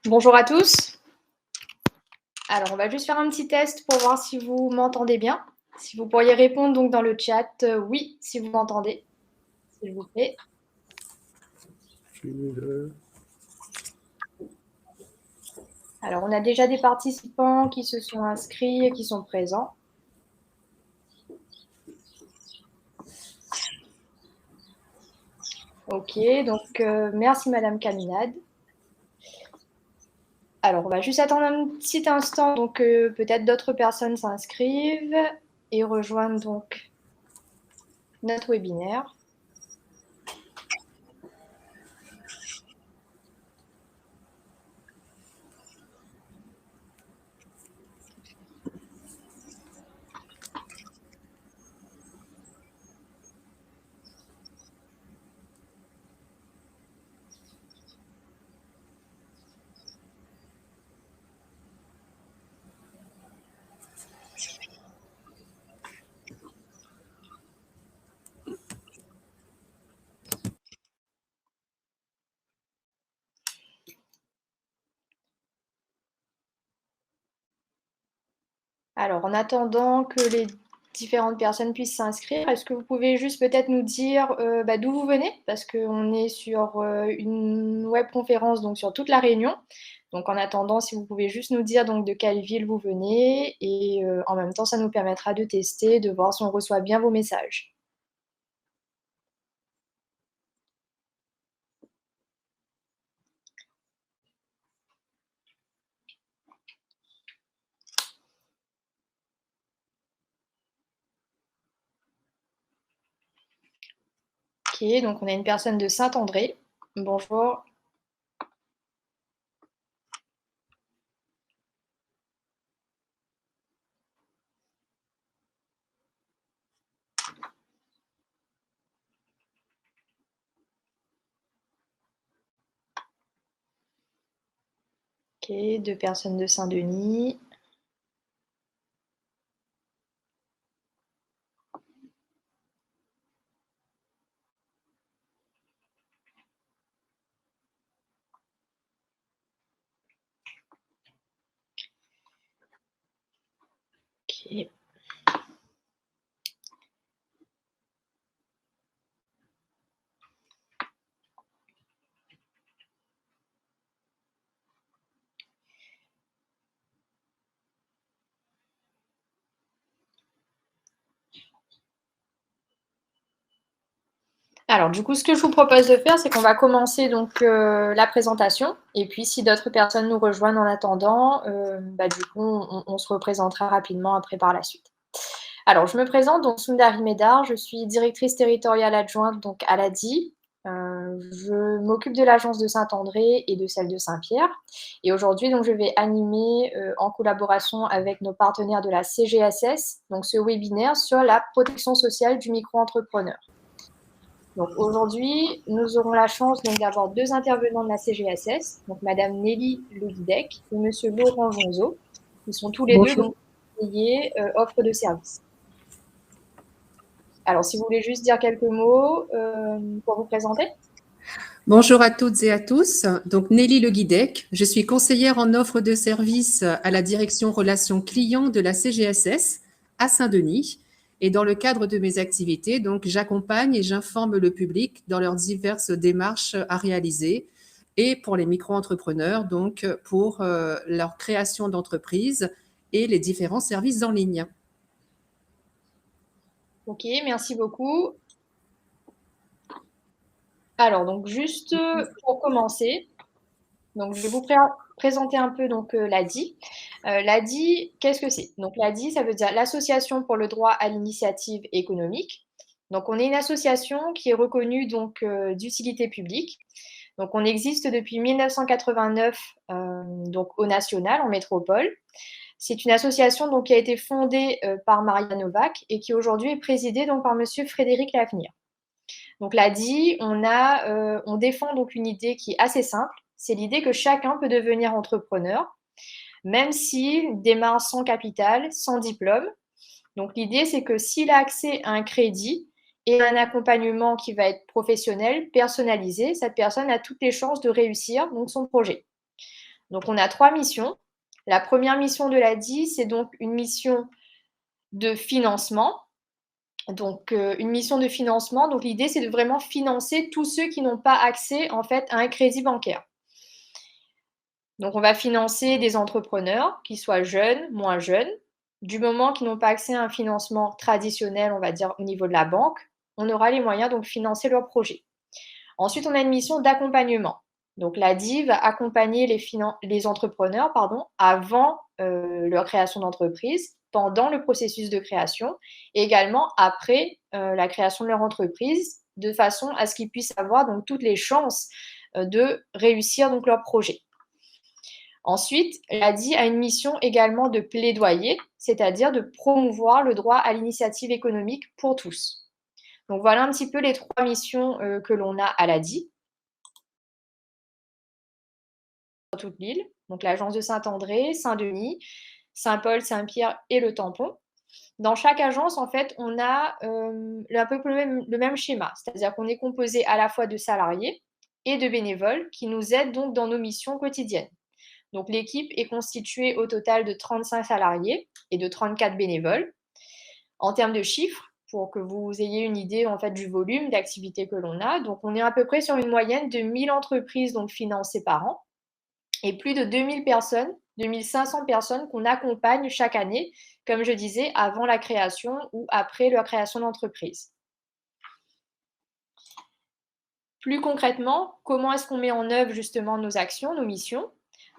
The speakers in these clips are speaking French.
Bonjour à tous. Alors, on va juste faire un petit test pour voir si vous m'entendez bien. Si vous pourriez répondre donc dans le chat, oui, si vous m'entendez, s'il vous plaît. Alors, on a déjà des participants qui se sont inscrits et qui sont présents. Ok, donc merci Madame Caminade. Alors, on va juste attendre un petit instant, donc peut-être d'autres personnes s'inscrivent et rejoignent donc notre webinaire. Alors, en attendant que les différentes personnes puissent s'inscrire, est-ce que vous pouvez juste peut-être nous dire d'où vous venez? Parce qu'on est sur une webconférence, donc sur toute la Réunion. Donc, en attendant, si vous pouvez juste nous dire donc de quelle ville vous venez et en même temps, ça nous permettra de tester, de voir si on reçoit bien vos messages. Ok, donc on a une personne de Saint-André. Bonjour. Ok, deux personnes de Saint-Denis. Ok. Alors, du coup, ce que je vous propose de faire, c'est qu'on va commencer donc la présentation. Et puis, si d'autres personnes nous rejoignent en attendant, du coup, on se représentera rapidement après par la suite. Alors, je me présente, donc Sundari Medar, je suis directrice territoriale adjointe donc à l'ADI. Je m'occupe de l'agence de Saint-André et de celle de Saint-Pierre. Et aujourd'hui, donc, je vais animer en collaboration avec nos partenaires de la CGSS, donc ce webinaire sur la protection sociale du micro-entrepreneur. Donc aujourd'hui, nous aurons la chance d'avoir deux intervenants de la CGSS, donc Madame Nelly Le Guidec et Monsieur Laurent Jonzo, qui sont tous les deux donc conseillers offre de services. Alors, si vous voulez juste dire quelques mots pour vous présenter. Bonjour à toutes et à tous. Donc Nelly Le Guidec, je suis conseillère en offre de services à la direction relations clients de la CGSS à Saint-Denis. Et dans le cadre de mes activités, donc j'accompagne et j'informe le public dans leurs diverses démarches à réaliser et pour les micro-entrepreneurs, donc pour leur création d'entreprise et les différents services en ligne. Ok, merci beaucoup. Alors, donc juste pour commencer, donc je vais vous présenter un peu donc l'ADI. L'ADI, qu'est-ce que c'est? Donc l'ADI, ça veut dire l'Association pour le droit à l'initiative économique. Donc on est une association qui est reconnue donc d'utilité publique. Donc on existe depuis 1989 donc au national, en métropole. C'est une association donc qui a été fondée par Maria Novak et qui aujourd'hui est présidée donc par Monsieur Frédéric Lavenir. Donc l'ADI, on défend donc une idée qui est assez simple. C'est l'idée que chacun peut devenir entrepreneur, même s'il démarre sans capital, sans diplôme. Donc l'idée, c'est que s'il a accès à un crédit et à un accompagnement qui va être professionnel, personnalisé, cette personne a toutes les chances de réussir donc son projet. Donc, on a 3 missions. La première mission de l'ADI, c'est donc une mission de financement. Donc, une mission de financement, donc l'idée, c'est de vraiment financer tous ceux qui n'ont pas accès, en fait, à un crédit bancaire. Donc, on va financer des entrepreneurs, qu'ils soient jeunes, moins jeunes. Du moment qu'ils n'ont pas accès à un financement traditionnel, on va dire au niveau de la banque, on aura les moyens donc de financer leur projet. Ensuite, on a une mission d'accompagnement. Donc, l'ADI va accompagner les entrepreneurs avant leur création d'entreprise, pendant le processus de création et également après la création de leur entreprise, de façon à ce qu'ils puissent avoir donc toutes les chances de réussir donc leur projet. Ensuite, l'ADI a une mission également de plaidoyer, c'est-à-dire de promouvoir le droit à l'initiative économique pour tous. Donc voilà un petit peu les 3 missions que l'on a à l'ADI. Sur toute l'île, donc l'agence de Saint-André, Saint-Denis, Saint-Paul, Saint-Pierre et le Tampon. Dans chaque agence, en fait, on a un peu le même schéma, c'est-à-dire qu'on est composé à la fois de salariés et de bénévoles qui nous aident donc dans nos missions quotidiennes. Donc l'équipe est constituée au total de 35 salariés et de 34 bénévoles. En termes de chiffres, pour que vous ayez une idée en fait du volume d'activité que l'on a, donc on est à peu près sur une moyenne de 1000 entreprises donc financées par an et plus de 2000 personnes, 2500 personnes qu'on accompagne chaque année, comme je disais, avant la création ou après la création d'entreprise. Plus concrètement, comment est-ce qu'on met en œuvre justement nos actions, nos missions?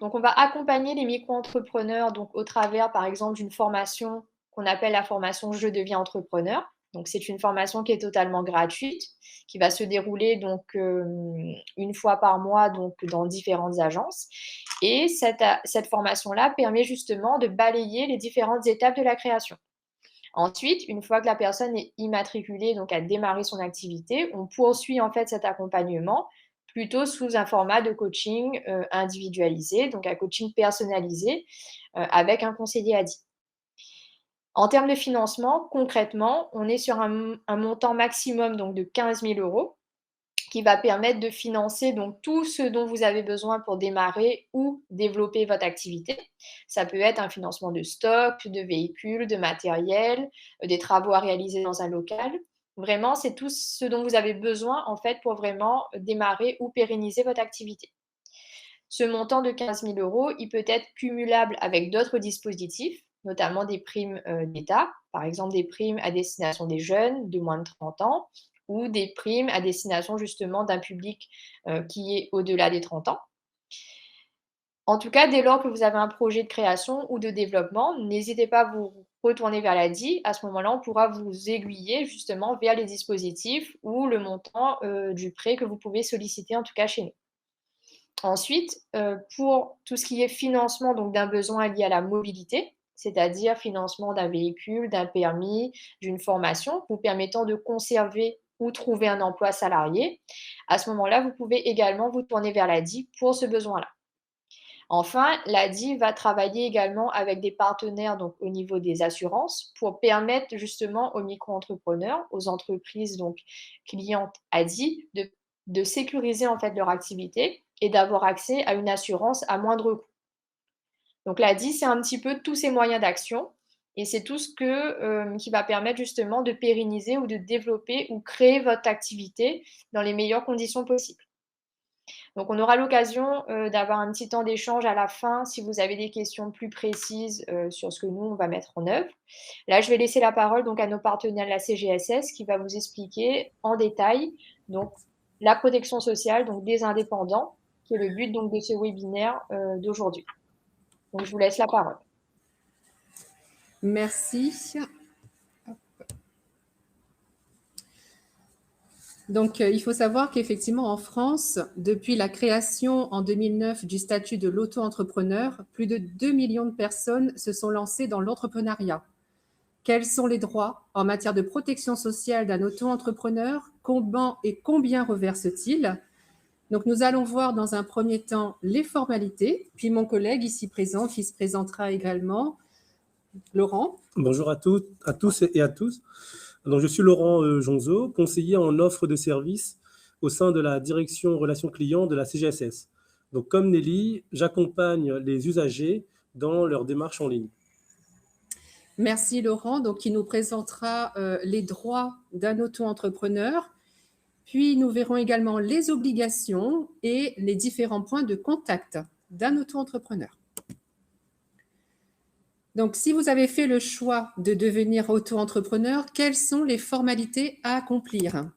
Donc, on va accompagner les micro-entrepreneurs donc, au travers, par exemple, d'une formation qu'on appelle la formation Je deviens entrepreneur. Donc, c'est une formation qui est totalement gratuite, qui va se dérouler donc une fois par mois donc, dans différentes agences. Et cette formation-là permet justement de balayer les différentes étapes de la création. Ensuite, une fois que la personne est immatriculée, donc a démarré son activité, on poursuit en fait cet accompagnement plutôt sous un format de coaching individualisé, donc un coaching personnalisé avec un conseiller ADI. En termes de financement, concrètement, on est sur un montant maximum donc, de 15 000 € qui va permettre de financer donc tout ce dont vous avez besoin pour démarrer ou développer votre activité. Ça peut être un financement de stock, de véhicules, de matériel, des travaux à réaliser dans un local. Vraiment, c'est tout ce dont vous avez besoin en fait pour vraiment démarrer ou pérenniser votre activité. Ce montant de 15 000 €, il peut être cumulable avec d'autres dispositifs, notamment des primes d'État, par exemple des primes à destination des jeunes de moins de 30 ans, ou des primes à destination justement d'un public qui est au-delà des 30 ans. En tout cas, dès lors que vous avez un projet de création ou de développement, n'hésitez pas à vous retourner vers l'ADI. À ce moment-là, on pourra vous aiguiller justement vers les dispositifs ou le montant du prêt que vous pouvez solliciter, en tout cas chez nous. Ensuite, pour tout ce qui est financement donc d'un besoin lié à la mobilité, c'est-à-dire financement d'un véhicule, d'un permis, d'une formation, vous permettant de conserver ou trouver un emploi salarié, à ce moment-là, vous pouvez également vous tourner vers l'ADI pour ce besoin-là. Enfin, l'ADI va travailler également avec des partenaires donc, au niveau des assurances pour permettre justement aux micro-entrepreneurs, aux entreprises donc clientes ADI de sécuriser en fait leur activité et d'avoir accès à une assurance à moindre coût. Donc l'ADI, c'est un petit peu tous ces moyens d'action et c'est tout ce qui va permettre justement de pérenniser ou de développer ou créer votre activité dans les meilleures conditions possibles. Donc on aura l'occasion d'avoir un petit temps d'échange à la fin si vous avez des questions plus précises sur ce que nous, on va mettre en œuvre. Là, je vais laisser la parole donc, à nos partenaires de la CGSS qui va vous expliquer en détail donc, la protection sociale donc, des indépendants, qui est le but donc, de ce webinaire d'aujourd'hui. Donc je vous laisse la parole. Merci. Donc, il faut savoir qu'effectivement, en France, depuis la création en 2009 du statut de l'auto-entrepreneur, plus de 2 millions de personnes se sont lancées dans l'entrepreneuriat. Quels sont les droits en matière de protection sociale d'un auto-entrepreneur? Combien reverse-t-il? Donc, nous allons voir dans un premier temps les formalités, puis mon collègue ici présent qui se présentera également, Laurent. Bonjour à tous et à tous. Donc, je suis Laurent Jonzo, conseiller en offre de services au sein de la direction relations clients de la CGSS. Donc, comme Nelly, j'accompagne les usagers dans leur démarche en ligne. Merci Laurent, donc qui nous présentera les droits d'un auto-entrepreneur. Puis nous verrons également les obligations et les différents points de contact d'un auto-entrepreneur. Donc, si vous avez fait le choix de devenir auto-entrepreneur, quelles sont les formalités à accomplir?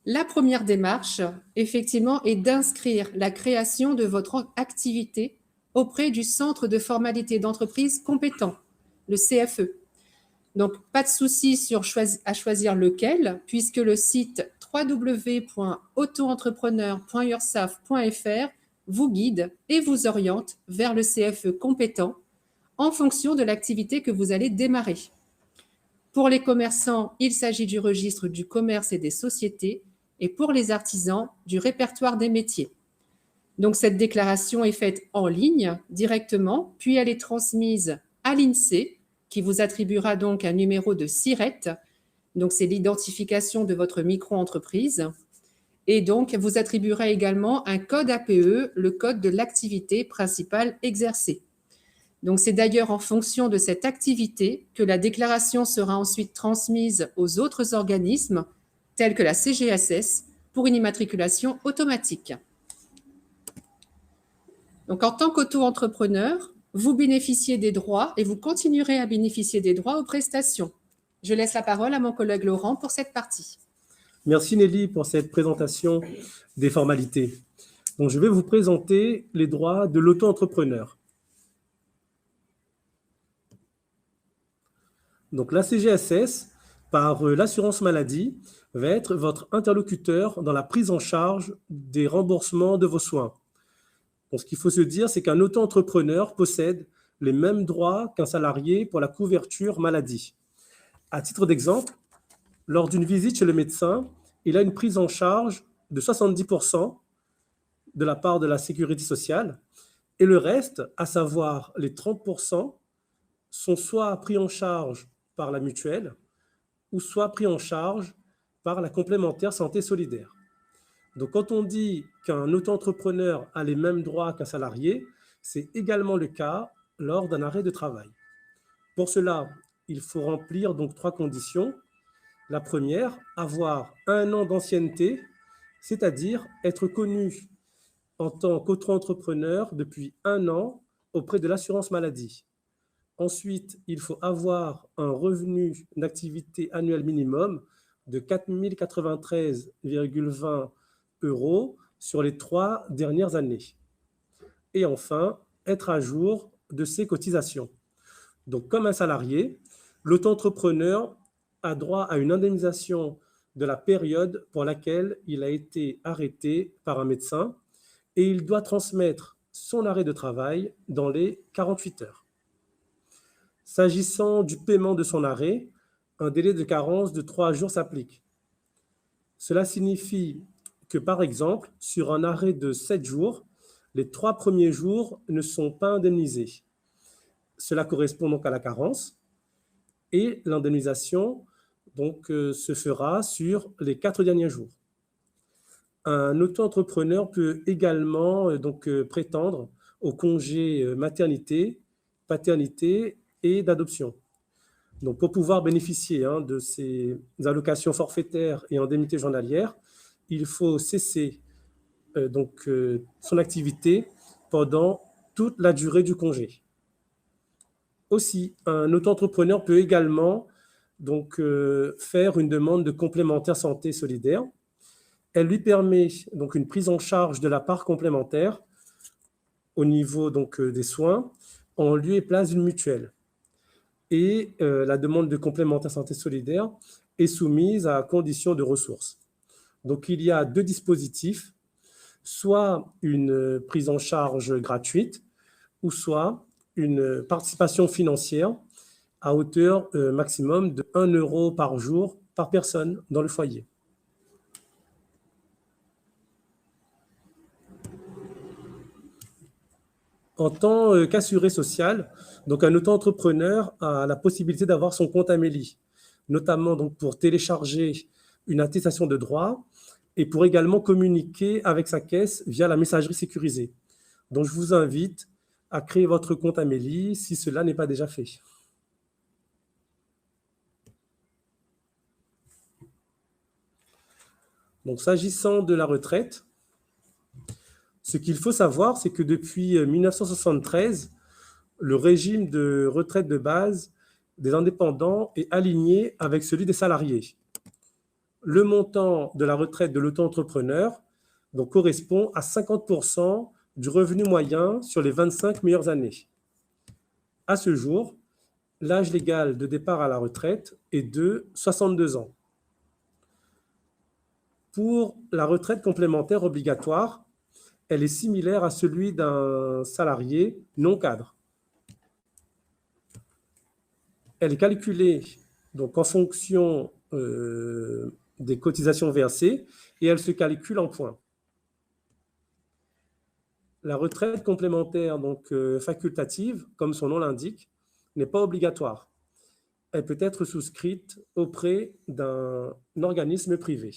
La première démarche, effectivement, est d'inscrire la création de votre activité auprès du Centre de formalité d'entreprise compétent, le CFE. Donc, pas de souci à choisir lequel, puisque le site www.autoentrepreneur.ursaf.fr vous guide et vous oriente vers le CFE compétent en fonction de l'activité que vous allez démarrer. Pour les commerçants, il s'agit du registre du commerce et des sociétés, et pour les artisans, du répertoire des métiers. Donc, cette déclaration est faite en ligne directement, puis elle est transmise à l'INSEE, qui vous attribuera donc un numéro de SIRET, donc c'est l'identification de votre micro-entreprise, et donc vous attribuera également un code APE, le code de l'activité principale exercée. Donc c'est d'ailleurs en fonction de cette activité que la déclaration sera ensuite transmise aux autres organismes, tels que la CGSS, pour une immatriculation automatique. Donc en tant qu'auto-entrepreneur, vous bénéficiez des droits et vous continuerez à bénéficier des droits aux prestations. Je laisse la parole à mon collègue Laurent pour cette partie. Merci Nelly pour cette présentation des formalités. Donc, je vais vous présenter les droits de l'auto-entrepreneur. Donc, la CGSS, par l'assurance maladie, va être votre interlocuteur dans la prise en charge des remboursements de vos soins. Donc, ce qu'il faut se dire, c'est qu'un auto-entrepreneur possède les mêmes droits qu'un salarié pour la couverture maladie. À titre d'exemple, lors d'une visite chez le médecin, il a une prise en charge de 70% de la part de la sécurité sociale et le reste, à savoir les 30%, sont soit pris en charge par la mutuelle ou soit pris en charge par la complémentaire santé solidaire. Donc, quand on dit qu'un auto-entrepreneur a les mêmes droits qu'un salarié, c'est également le cas lors d'un arrêt de travail. Pour cela, il faut remplir donc 3 conditions. La première, avoir 1 an d'ancienneté, c'est-à-dire être connu en tant qu'auto-entrepreneur depuis 1 an auprès de l'assurance maladie. Ensuite, il faut avoir un revenu d'activité annuel minimum de 4 093,20 € sur les 3 dernières années. Et enfin, être à jour de ses cotisations. Donc, comme un salarié, l'auto-entrepreneur a droit à une indemnisation de la période pour laquelle il a été arrêté par un médecin et il doit transmettre son arrêt de travail dans les 48 heures. S'agissant du paiement de son arrêt, un délai de carence de 3 jours s'applique. Cela signifie que, par exemple, sur un arrêt de 7 jours, les 3 premiers jours ne sont pas indemnisés. Cela correspond donc à la carence et l'indemnisation se fera sur les 4 derniers jours. Un auto-entrepreneur peut également prétendre au congé maternité, paternité et d'adoption. Donc, pour pouvoir bénéficier de ces allocations forfaitaires et indemnités journalières, il faut cesser son activité pendant toute la durée du congé. Aussi, un auto-entrepreneur peut également faire une demande de complémentaire santé solidaire. Elle lui permet donc une prise en charge de la part complémentaire au niveau des soins en lieu et place d'une mutuelle. Et la demande de complémentaire santé solidaire est soumise à condition de ressources. Donc, il y a 2 dispositifs, soit une prise en charge gratuite ou soit une participation financière à hauteur maximum de 1 € par jour par personne dans le foyer. En tant qu'assuré social, donc un auto-entrepreneur a la possibilité d'avoir son compte Amélie, notamment pour télécharger une attestation de droit et pour également communiquer avec sa caisse via la messagerie sécurisée. Donc, je vous invite à créer votre compte Amélie si cela n'est pas déjà fait. Donc, s'agissant de la retraite, ce qu'il faut savoir, c'est que depuis 1973, le régime de retraite de base des indépendants est aligné avec celui des salariés. Le montant de la retraite de l'auto-entrepreneur donc, correspond à 50% du revenu moyen sur les 25 meilleures années. À ce jour, l'âge légal de départ à la retraite est de 62 ans. Pour la retraite complémentaire obligatoire, elle est similaire à celui d'un salarié non cadre. Elle est calculée donc, en fonction des cotisations versées et elle se calcule en points. La retraite complémentaire donc, facultative, comme son nom l'indique, n'est pas obligatoire. Elle peut être souscrite auprès d'un organisme privé.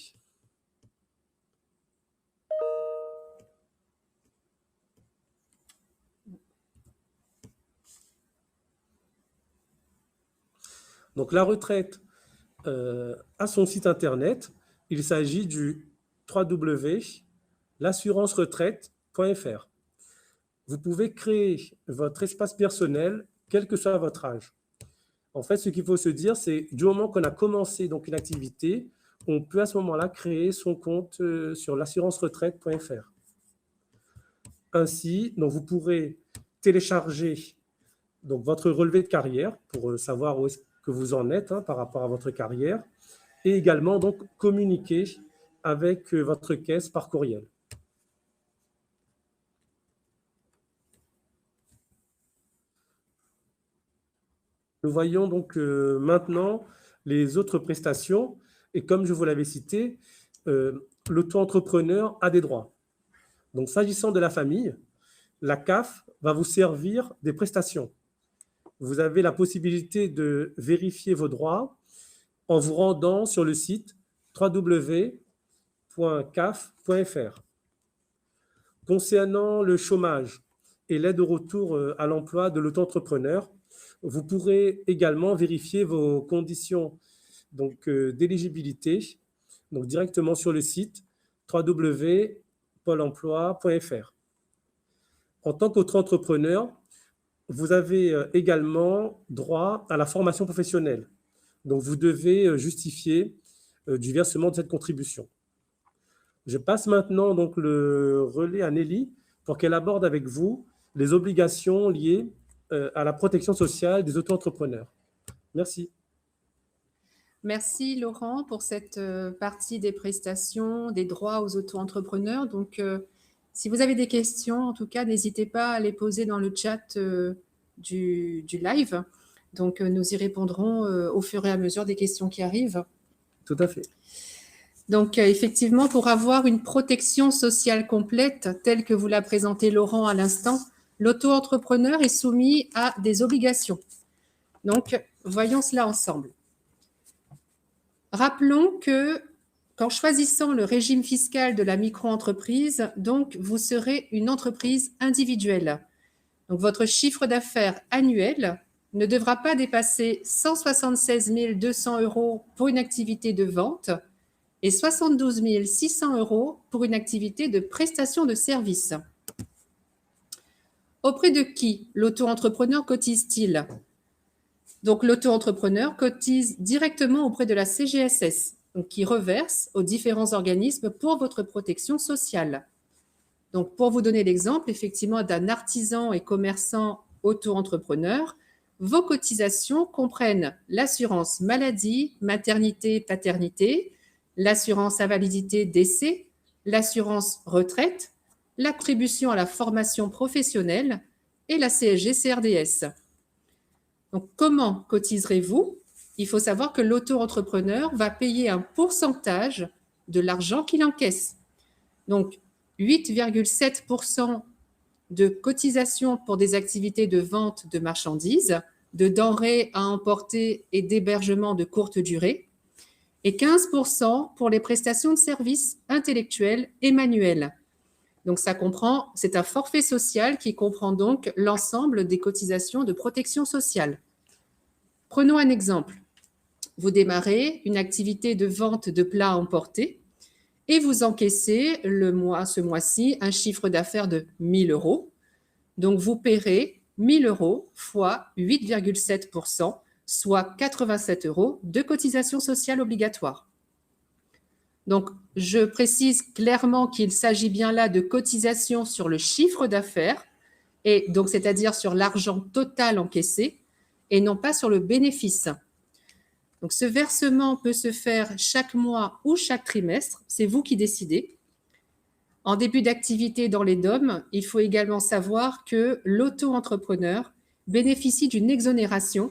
Donc, la retraite a son site internet. Il s'agit du www.l'assurance-retraite.fr. Vous pouvez créer votre espace personnel, quel que soit votre âge. En fait, ce qu'il faut se dire, c'est du moment qu'on a commencé donc, une activité, on peut à ce moment-là créer son compte sur l'assurance-retraite.fr. Ainsi, donc, vous pourrez télécharger donc, votre relevé de carrière pour savoir où est-ce que vous en êtes par rapport à votre carrière et également donc, communiquer avec votre caisse par courriel. Nous voyons donc maintenant les autres prestations et comme je vous l'avais cité, l'auto-entrepreneur a des droits. Donc, s'agissant de la famille, la CAF va vous servir des prestations. Vous avez la possibilité de vérifier vos droits en vous rendant sur le site www.caf.fr. Concernant le chômage et l'aide au retour à l'emploi de l'auto-entrepreneur, vous pourrez également vérifier vos conditions d'éligibilité donc directement sur le site www.pôle-emploi.fr. En tant qu'auto-entrepreneur, vous avez également droit à la formation professionnelle. Donc, vous devez justifier du versement de cette contribution. Je passe maintenant donc, le relais à Nelly pour qu'elle aborde avec vous les obligations liées à la protection sociale des auto-entrepreneurs. Merci. Merci Laurent pour cette partie des prestations, des droits aux auto-entrepreneurs. Donc, si vous avez des questions, en tout cas, n'hésitez pas à les poser dans le chat du live. Donc, nous y répondrons au fur et à mesure des questions qui arrivent. Tout à fait. Donc, effectivement, pour avoir une protection sociale complète, telle que vous l'a présenté Laurent à l'instant, l'auto-entrepreneur est soumis à des obligations. Donc, voyons cela ensemble. Rappelons que qu'en choisissant le régime fiscal de la micro-entreprise, donc, vous serez une entreprise individuelle. Donc, votre chiffre d'affaires annuel ne devra pas dépasser 176 200 € pour une activité de vente et 72 600 € pour une activité de prestation de services. Auprès de qui l'auto-entrepreneur cotise-t-il ? Donc, l'auto-entrepreneur cotise directement auprès de la CGSS, donc, qui reverse aux différents organismes pour votre protection sociale. Donc, pour vous donner l'exemple, effectivement, d'un artisan et commerçant auto-entrepreneur, vos cotisations comprennent l'assurance maladie, maternité, paternité, l'assurance invalidité, décès, l'assurance retraite, l'attribution à la formation professionnelle et la CSG-CRDS. Donc, comment cotiserez-vous ? Il faut savoir que l'auto-entrepreneur va payer un pourcentage de l'argent qu'il encaisse. Donc, 8,7% de cotisation pour des activités de vente de marchandises, de denrées à emporter et d'hébergement de courte durée, et 15% pour les prestations de services intellectuels et manuels. Donc, c'est un forfait social qui comprend donc l'ensemble des cotisations de protection sociale. Prenons un exemple. Vous démarrez une activité de vente de plats à emporter et vous encaissez ce mois-ci un chiffre d'affaires de 1 000 €. Donc, vous paierez 1 000 € fois 8,7%, soit 87 € de cotisation sociale obligatoire. Donc, je précise clairement qu'il s'agit bien là de cotisation sur le chiffre d'affaires, et donc c'est-à-dire sur l'argent total encaissé, et non pas sur le bénéfice. Donc, ce versement peut se faire chaque mois ou chaque trimestre, c'est vous qui décidez. En début d'activité dans les DOM, il faut également savoir que l'auto-entrepreneur bénéficie d'une exonération,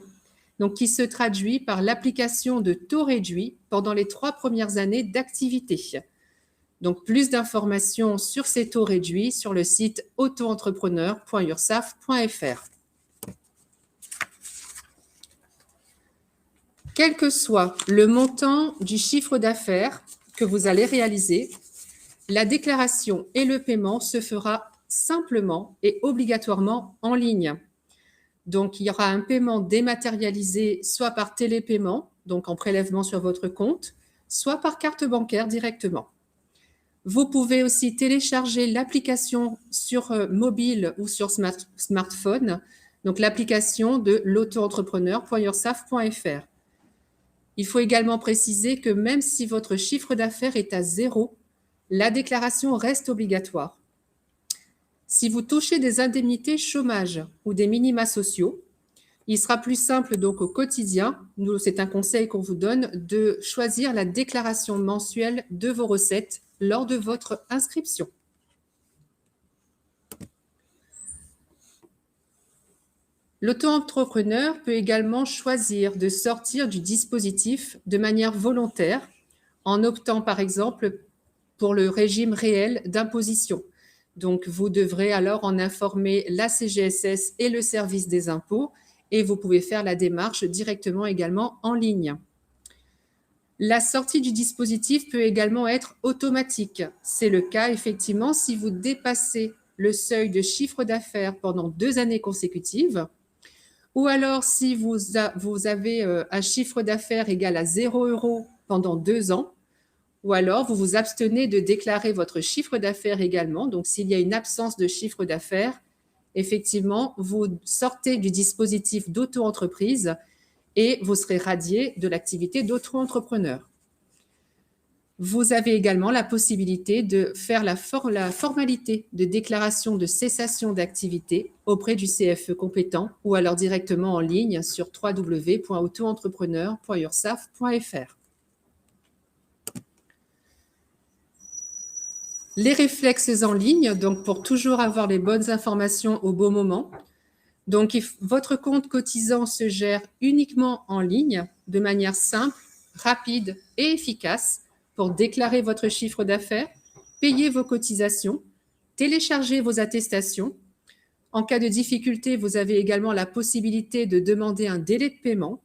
donc qui se traduit par l'application de taux réduits pendant les 3 premières années d'activité. Donc, plus d'informations sur ces taux réduits sur le site autoentrepreneur.ursaf.fr. Quel que soit le montant du chiffre d'affaires que vous allez réaliser, la déclaration et le paiement se fera simplement et obligatoirement en ligne. Donc, il y aura un paiement dématérialisé, soit par télépaiement, donc en prélèvement sur votre compte, soit par carte bancaire directement. Vous pouvez aussi télécharger l'application sur mobile ou sur smartphone, donc l'application de l'auto-entrepreneur.ursaf.fr. Il faut également préciser que même si votre chiffre d'affaires est à 0, la déclaration reste obligatoire. Si vous touchez des indemnités chômage ou des minima sociaux, il sera plus simple donc au quotidien, c'est un conseil qu'on vous donne, de choisir la déclaration mensuelle de vos recettes lors de votre inscription. L'auto-entrepreneur peut également choisir de sortir du dispositif de manière volontaire en optant par exemple pour le régime réel d'imposition. Donc, vous devrez alors en informer la CGSS et le service des impôts et vous pouvez faire la démarche directement également en ligne. La sortie du dispositif peut également être automatique. C'est le cas effectivement si vous dépassez le seuil de chiffre d'affaires pendant 2 années consécutives, ou alors si vous avez un chiffre d'affaires égal à 0 € pendant 2 ans, ou alors vous vous abstenez de déclarer votre chiffre d'affaires également. Donc, s'il y a une absence de chiffre d'affaires, effectivement, vous sortez du dispositif d'auto-entreprise et vous serez radié de l'activité d'auto-entrepreneur. Vous avez également la possibilité de faire la formalité de déclaration de cessation d'activité auprès du CFE compétent ou alors directement en ligne sur www.autoentrepreneur.ursaf.fr. Les réflexes en ligne, donc pour toujours avoir les bonnes informations au bon moment. Donc, votre compte cotisant se gère uniquement en ligne de manière simple, rapide et efficace pour déclarer votre chiffre d'affaires, payer vos cotisations, télécharger vos attestations. En cas de difficulté, vous avez également la possibilité de demander un délai de paiement.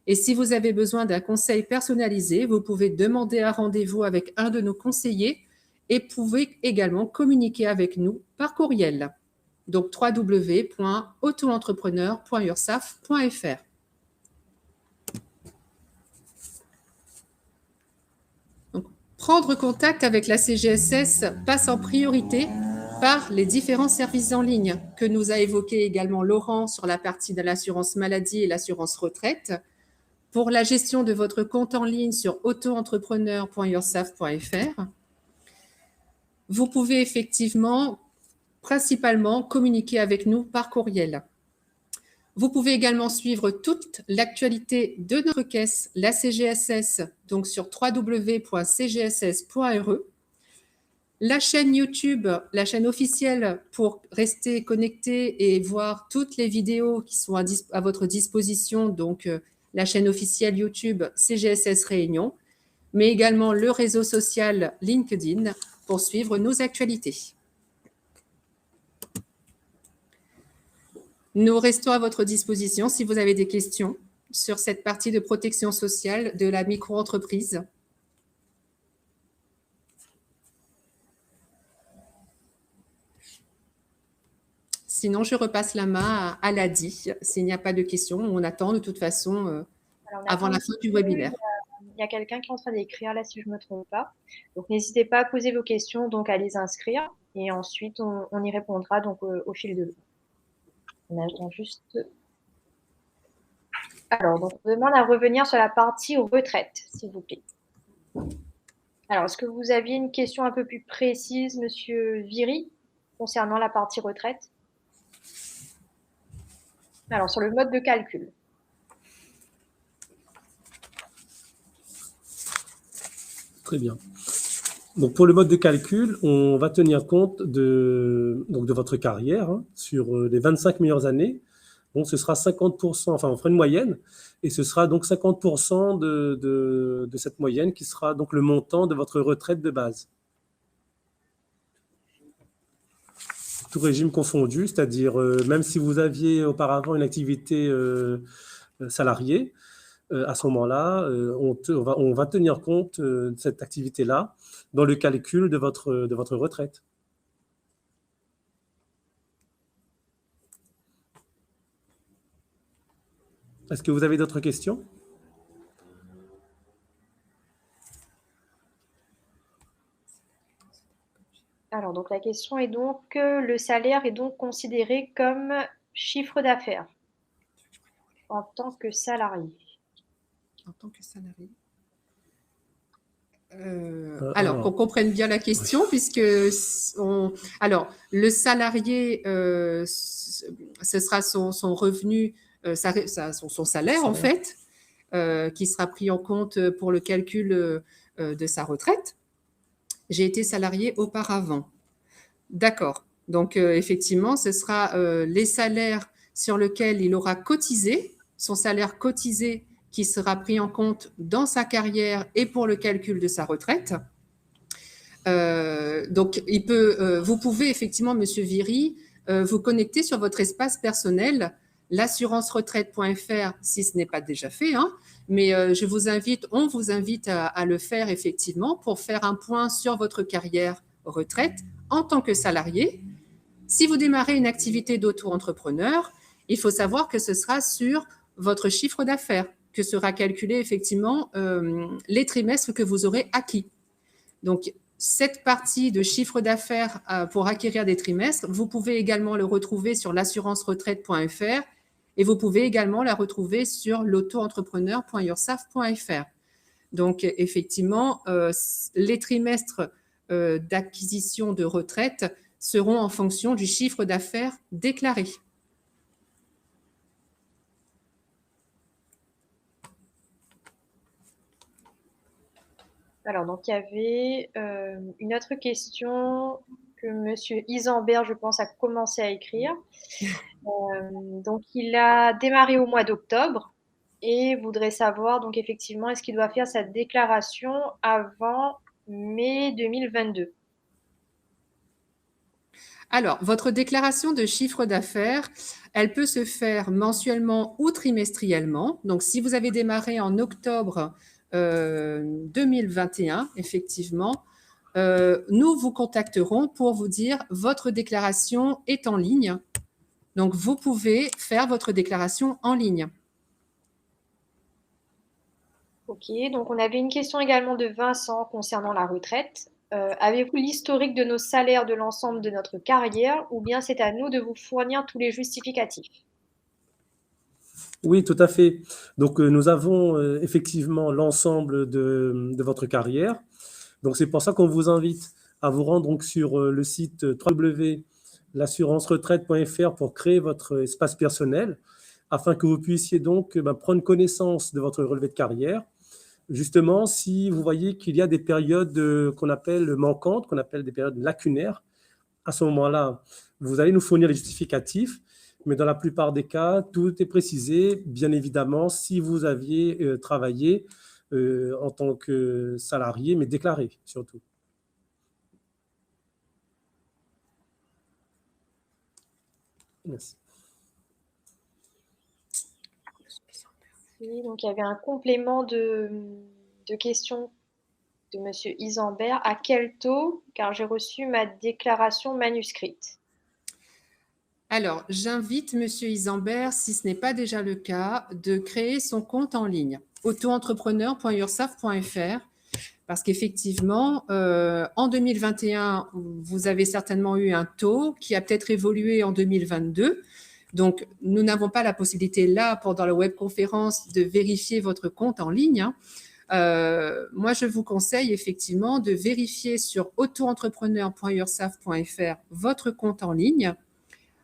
Et si vous avez besoin d'un conseil personnalisé, vous pouvez demander un rendez-vous avec un de nos conseillers et pouvez également communiquer avec nous par courriel. Donc, www.autoentrepreneur.ursaf.fr. Donc, prendre contact avec la CGSS passe en priorité par les différents services en ligne que nous a évoqués également Laurent sur la partie de l'assurance maladie et l'assurance retraite. Pour la gestion de votre compte en ligne sur autoentrepreneur.ursaf.fr, vous pouvez effectivement principalement communiquer avec nous par courriel. Vous pouvez également suivre toute l'actualité de notre caisse, la CGSS, donc sur www.cgss.re. La chaîne YouTube, la chaîne officielle pour rester connecté et voir toutes les vidéos qui sont à votre disposition, donc la chaîne officielle YouTube CGSS Réunion, mais également le réseau social LinkedIn pour suivre nos actualités. Nous restons à votre disposition si vous avez des questions sur cette partie de protection sociale de la micro-entreprise. Sinon, je repasse la main à Ladi. S'il n'y a pas de questions, on attend de toute façon Alors, on avant attend la un fin petit du peu. webinaire. Il y a quelqu'un qui est en train d'écrire là, si je ne me trompe pas. Donc, n'hésitez pas à poser vos questions, donc à les inscrire. Et ensuite, on y répondra donc au fil de l'eau. On attend juste. Alors, donc, on demande à revenir sur la partie retraite, s'il vous plaît. Alors, est-ce que vous aviez une question un peu plus précise, Monsieur Viry, concernant la partie retraite? Alors, sur le mode de calcul. Très bien. Donc, pour le mode de calcul, on va tenir compte donc de votre carrière hein, sur les 25 meilleures années. Donc, ce sera 50%, enfin, on fera une moyenne, et ce sera donc 50% de cette moyenne qui sera donc le montant de votre retraite de base. Tout régime confondu, c'est-à-dire même si vous aviez auparavant une activité salariée, à ce moment-là, on va tenir compte de cette activité-là dans le calcul de votre retraite. Est-ce que vous avez d'autres questions? Alors, donc la question est donc, le salaire est donc considéré comme chiffre d'affaires en tant que salarié. En tant que salarié. Alors, qu'on comprenne bien la question, oui. Puisque alors, le salarié, ce sera son revenu, son salaire, en fait, qui sera pris en compte pour le calcul de sa retraite. J'ai été salarié auparavant. D'accord. Donc, effectivement, ce sera les salaires sur lesquels il aura cotisé, son salaire cotisé qui sera pris en compte dans sa carrière et pour le calcul de sa retraite. Donc, vous pouvez effectivement, Monsieur Viry, vous connecter sur votre espace personnel, l'assurance-retraite.fr, si ce n'est pas déjà fait, hein, mais on vous invite à le faire effectivement pour faire un point sur votre carrière retraite en tant que salarié. Si vous démarrez une activité d'auto-entrepreneur, il faut savoir que ce sera sur votre chiffre d'affaires que sera calculé effectivement les trimestres que vous aurez acquis. Donc, cette partie de chiffre d'affaires pour acquérir des trimestres, vous pouvez également le retrouver sur l'assurance-retraite.fr et vous pouvez également la retrouver sur l'auto-entrepreneur.ursaf.fr. Donc, effectivement, les trimestres d'acquisition de retraite seront en fonction du chiffre d'affaires déclaré. Alors, donc, il y avait une autre question que Monsieur Isambert, je pense, a commencé à écrire. Donc, il a démarré au mois d'octobre et voudrait savoir, donc, effectivement, est-ce qu'il doit faire sa déclaration avant mai 2022? Alors, votre déclaration de chiffre d'affaires, elle peut se faire mensuellement ou trimestriellement. Donc, si vous avez démarré en octobre 2021, effectivement, nous vous contacterons pour vous dire votre déclaration est en ligne. Donc, vous pouvez faire votre déclaration en ligne. Ok, donc on avait une question également de Vincent concernant la retraite. Avez-vous l'historique de nos salaires de l'ensemble de notre carrière ou bien c'est à nous de vous fournir tous les justificatifs? Oui, tout à fait. Donc, nous avons effectivement l'ensemble de votre carrière. Donc, c'est pour ça qu'on vous invite à vous rendre donc, sur le site www.l'assurance-retraite.fr pour créer votre espace personnel afin que vous puissiez donc prendre connaissance de votre relevé de carrière. Justement, si vous voyez qu'il y a des périodes qu'on appelle manquantes, qu'on appelle des périodes lacunaires, à ce moment-là, vous allez nous fournir les justificatifs, mais dans la plupart des cas, tout est précisé, bien évidemment, si vous aviez travaillé en tant que salarié, mais déclaré surtout. Merci. Donc il y avait un complément de questions de Monsieur Isambert. À quel taux? Car j'ai reçu ma déclaration manuscrite. Alors, j'invite Monsieur Isambert, si ce n'est pas déjà le cas, de créer son compte en ligne, autoentrepreneur.ursaf.fr, parce qu'effectivement, en 2021, vous avez certainement eu un taux qui a peut-être évolué en 2022. Donc, nous n'avons pas la possibilité là, pendant la webconférence, de vérifier votre compte en ligne. Moi, je vous conseille effectivement de vérifier sur autoentrepreneur.ursaf.fr votre compte en ligne,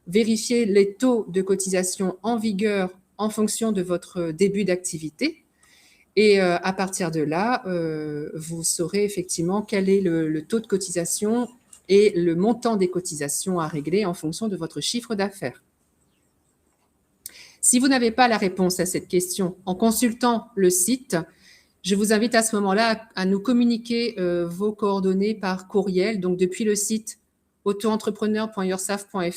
vérifier les taux de cotisation en vigueur en fonction de votre début d'activité. Et à partir de là, vous saurez effectivement quel est le taux de cotisation et le montant des cotisations à régler en fonction de votre chiffre d'affaires. Si vous n'avez pas la réponse à cette question en consultant le site, je vous invite à ce moment-là à nous communiquer vos coordonnées par courriel, donc depuis le site autoentrepreneur.ursaf.fr